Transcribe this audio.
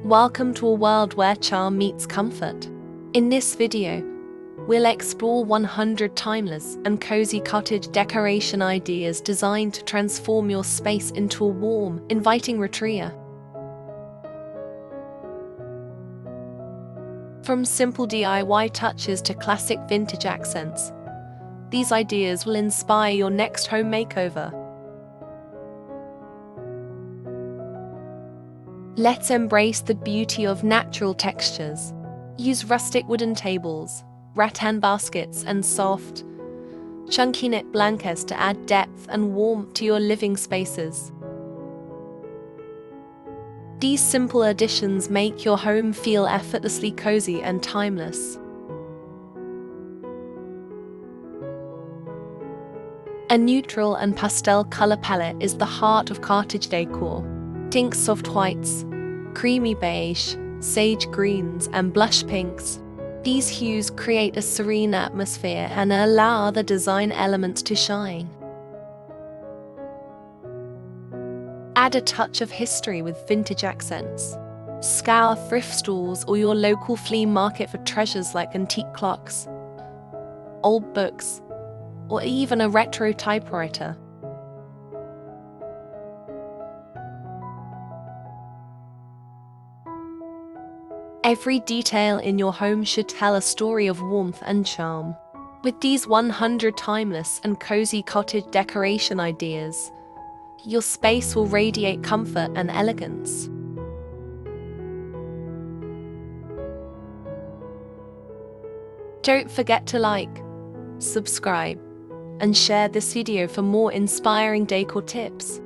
Welcome to a world where charm meets comfort. In this video, we'll explore 100 timeless and cozy cottage decoration ideas designed to transform your space into a warm, inviting retreat. From simple DIY touches to classic vintage accents, these ideas will inspire your next home makeover. Let's embrace the beauty of natural textures. Use rustic wooden tables, rattan baskets, and soft, chunky knit blankets to add depth and warmth to your living spaces. These simple additions make your home feel effortlessly cozy and timeless. A neutral and pastel color palette is the heart of cottage decor. Think soft whites, creamy beige, sage greens, and blush pinks. These hues create a serene atmosphere and allow other design elements to shine. Add a touch of history with vintage accents. Scour thrift stores or your local flea market for treasures like antique clocks, old books, or even a retro typewriter. Every detail in your home should tell a story of warmth and charm. With these 100 timeless and cozy cottage decoration ideas, your space will radiate comfort and elegance. Don't forget to like, subscribe, and share this video for more inspiring decor tips.